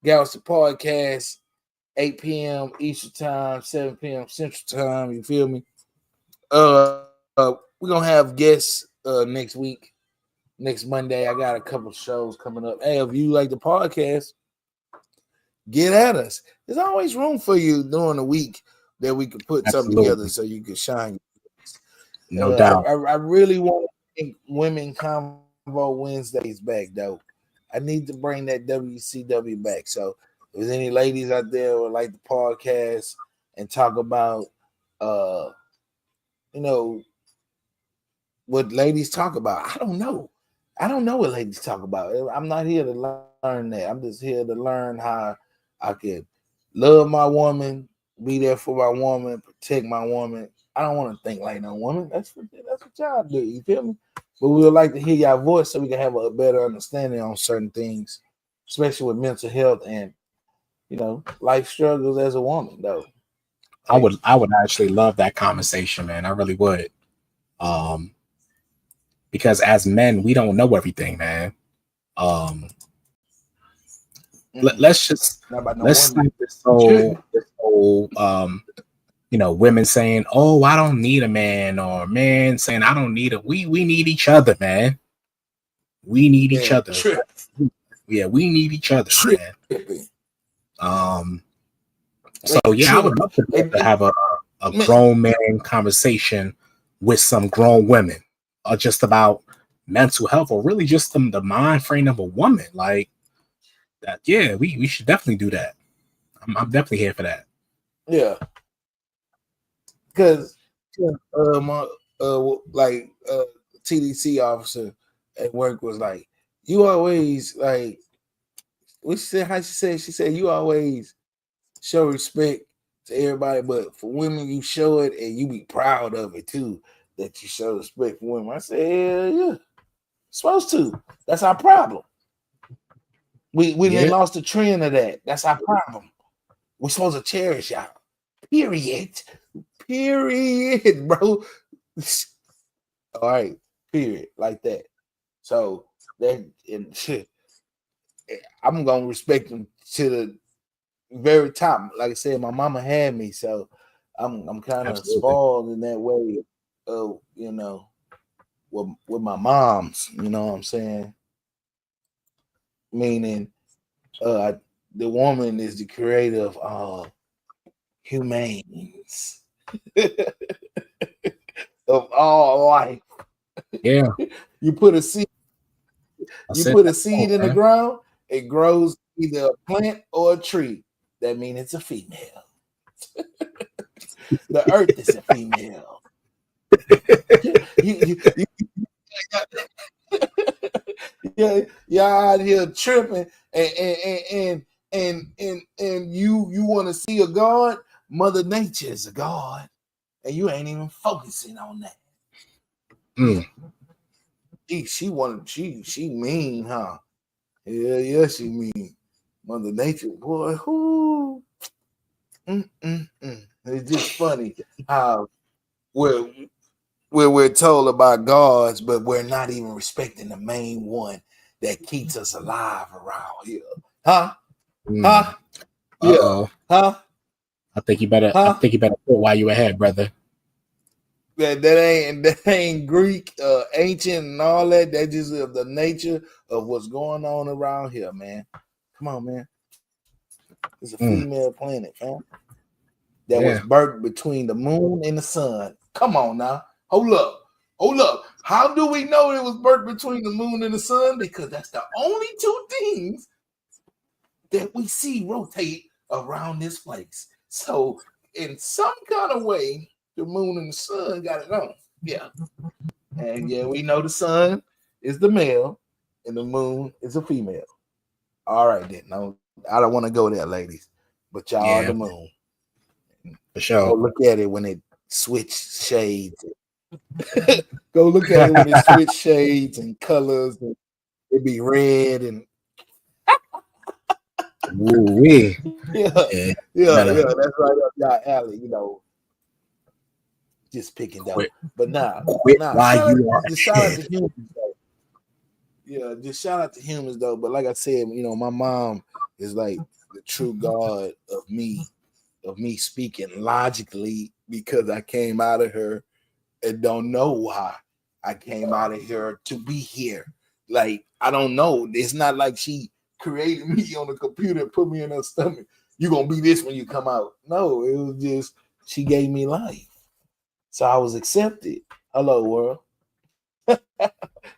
Galaxy Podcast, 8 p.m. Eastern Time, 7 p.m. Central Time. You feel me? We're gonna have guests next week. Next Monday, I got a couple shows coming up. Hey, if you like the podcast, get at us. There's always room for you during the week that we can put something together so you can shine. No doubt. I really want to think Women Convo Wednesdays back, though. I need to bring that WCW back. So if there's any ladies out there who would like the podcast and talk about what ladies talk about. I don't know what ladies talk about. I'm not here to learn that. I'm just here to learn how I can love my woman, be there for my woman, protect my woman. I don't want to think like no woman. That's what y'all do. You feel me? But we would like to hear your voice so we can have a better understanding on certain things, especially with mental health and life struggles as a woman. Though I would actually love that conversation, man. I really would. Because as men, we don't know everything, man. Let's stop this whole women saying, "Oh, I don't need a man," or men saying, "I don't need a." We need each other, man. We need each other. Yeah, we need each other, man. So yeah, I would love to have a grown man conversation with some grown women, just about mental health, or really just the mind frame of a woman, like that. Yeah, we should definitely do that. I'm definitely here for that. Yeah, because TDC officer at work was like, "You always like." What she said? How she said? She said, "You always show respect to everybody, but for women, you show it and you be proud of it too. That you show respect for women." I said, "Hell yeah, supposed to. That's our problem. We lost the trend of that. That's our problem. We're supposed to cherish y'all. Period, bro. All right, period, like that. So that and shit, I'm gonna respect them to the very top. Like I said, my mama had me, so I'm kind of spoiled in that way. with my moms. You know what I'm saying? Meaning, the woman is the creator of all humanes of all life. Yeah. You put a seed. You put a seed in the man. ground. It grows either a plant or a tree. That means it's a female. The earth is a female. Y'all out here tripping and you want to see a God. Mother Nature is a God, and you ain't even focusing on that. She mean, huh? Yeah, she mean. Mother Nature, boy, who? It's just funny how we're told about gods, but we're not even respecting the main one that keeps us alive around here. Huh? Huh? Uh-oh. Yeah. Huh? I think you better put while you ahead, brother. That ain't Greek, ancient, and all that. That just of the nature of what's going on around here, man. Come on, man. It's a female planet, man. That was birthed between the moon and the sun. Come on now. Hold up. How do we know it was birthed between the moon and the sun? Because that's the only two things that we see rotate around this place. So in some kind of way, the moon and the sun got it on. Yeah. And yeah, we know the sun is the male and the moon is a female. All right, then. No, I don't want to go there, ladies. But y'all are the moon. For sure. Go look at it when it switch shades. Go look at it when it switch shades and colors. And it be red and Ooh-wee. yeah. That's right up y'all alley, you know. Just picking down. But shout out to humans though. Yeah, just shout out to humans though. But like I said, you know, my mom is like the true God of me speaking logically because I came out of her and don't know why I came out of her to be here. Like, I don't know. It's not like she created me on the computer and put me in her stomach. You're going to be this when you come out. No, it was just, she gave me life. So I was accepted. Hello, world. Let's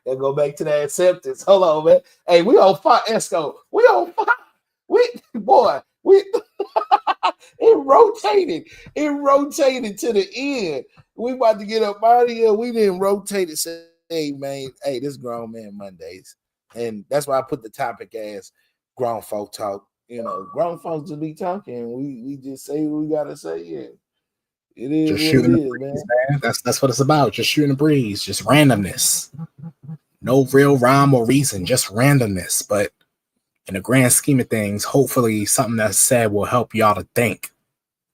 go back to that acceptance. Hello, man. Hey, we on fire, Esco. We on fire. It rotated to the end. We about to get up out of here. We didn't rotate it. Say, hey, man, this grown man Mondays. And that's why I put the topic as grown folk talk. You know, grown folks to be talking. We just say what we gotta say. Yeah. It is just what shooting it the is, breeze, man. That's what it's about. Just shooting the breeze, just randomness. No real rhyme or reason, just randomness. But in the grand scheme of things, hopefully something that's said will help y'all to think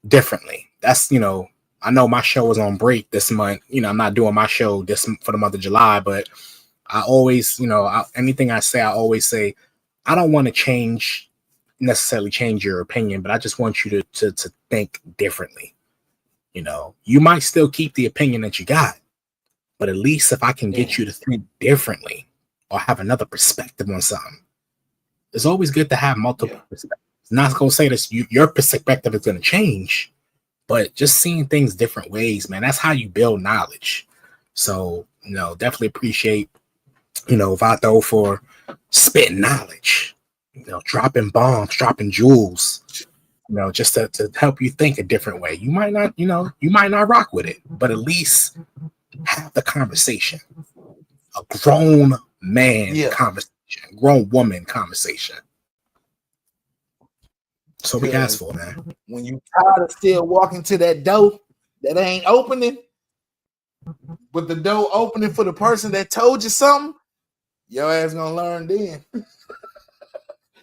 differently. That's, you know, I know my show was on break this month. You know, I'm not doing my show this for the month of July, but I always, you know, anything I say, I always say, I don't want to necessarily change your opinion, but I just want you to think differently. You know, you might still keep the opinion that you got, but at least if I can get you to think differently or have another perspective on something, it's always good to have multiple perspectives. Not going to say this, your perspective is going to change, but just seeing things different ways, man, that's how you build knowledge. So, you know, definitely appreciate, you know, Vato for spitting knowledge, you know, dropping bombs, dropping jewels, you know, just to help you think a different way. You might not rock with it, but at least have the conversation. A grown man conversation, grown woman conversation. So we asked for, man. When you tired of still walking to that door that ain't opening, but the door opening for the person that told you something, your ass gonna learn then.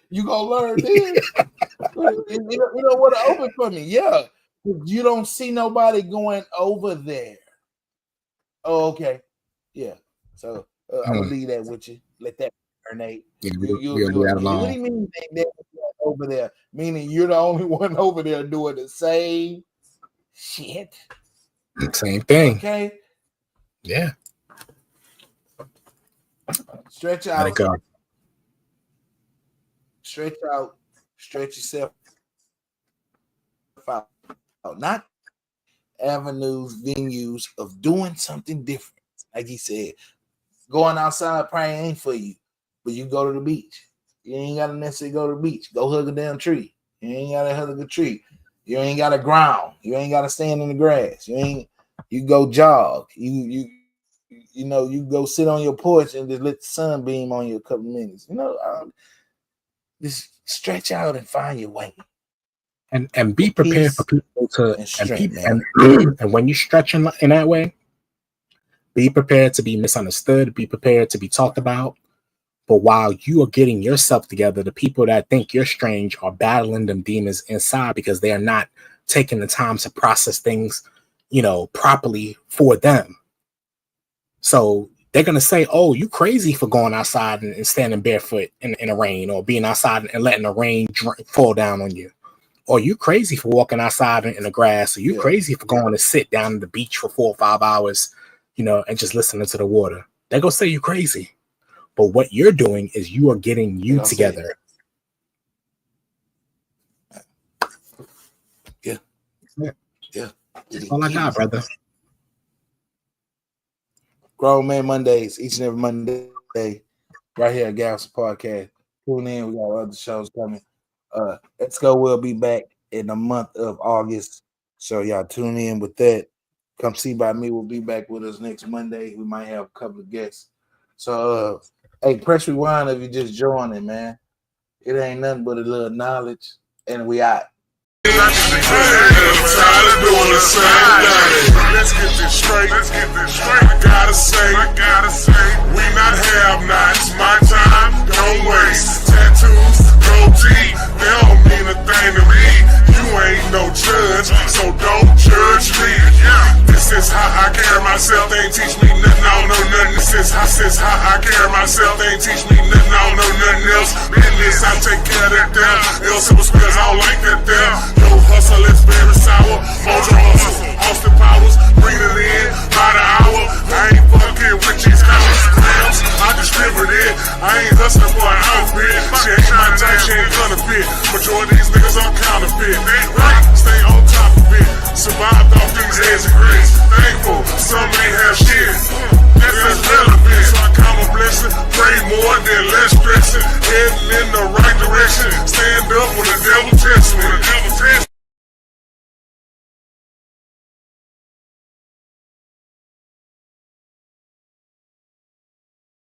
You gonna learn then. You know what to open for me? Yeah. You don't see nobody going over there. Oh, okay. Yeah. So I'm gonna leave that with you. Let that marinate. Yeah, we'll do that alone. What do you mean over there? Meaning you're the only one over there doing the same shit. Same thing. Okay. Yeah. Stretch Let out. it go. Stretch out. Stretch yourself out. Not avenues, venues of doing something different. Like he said, going outside probably ain't for you, but you go to the beach. You ain't gotta necessarily go to the beach. Go hug a damn tree. You ain't gotta hug a tree. You ain't gotta ground. You ain't gotta stand in the grass. You go jog. You go sit on your porch and just let the sun beam on you a couple minutes. Just stretch out and find your way. And be prepared for people to and when you stretch in that way, be prepared to be misunderstood, be prepared to be talked about. But while you are getting yourself together, the people that think you're strange are battling them demons inside because they are not taking the time to process things, properly for them. So they're going to say, oh, you crazy for going outside and standing barefoot in the rain, or being outside and letting the rain fall down on you. Or you crazy for walking outside in the grass. Or you crazy for going to sit down at the beach for 4 or 5 hours, and just listening to the water. They're going to say you crazy. But what you're doing is you are getting you together. Yeah. That's all I got, brother. Grown Man Mondays, each and every Monday, right here at Galveston Podcast. Tune in. We got other shows coming. Let's Go will be back in the month of August. So y'all tune in with that. Come See By Me will be back with us next Monday. We might have a couple of guests. So hey, press rewind if you just joining, man. It ain't nothing but a little knowledge, and we out. Let's get this straight. I gotta say, we not have-nots. My time, don't waste. Tattoos, goatee, they don't mean a thing to me. You ain't no judge, so don't judge me. This is how I carry myself. They ain't teach me nothing, I don't know nothing. This is how I carry myself. They ain't teach me nothing, I don't know nothing else. Business, I take care of that damn. Ill simple spells, I don't like that damn. No hustle, it's very sour. Mojo hustle, Austin Powers, bring it in by the hour. I ain't fucking with these grams.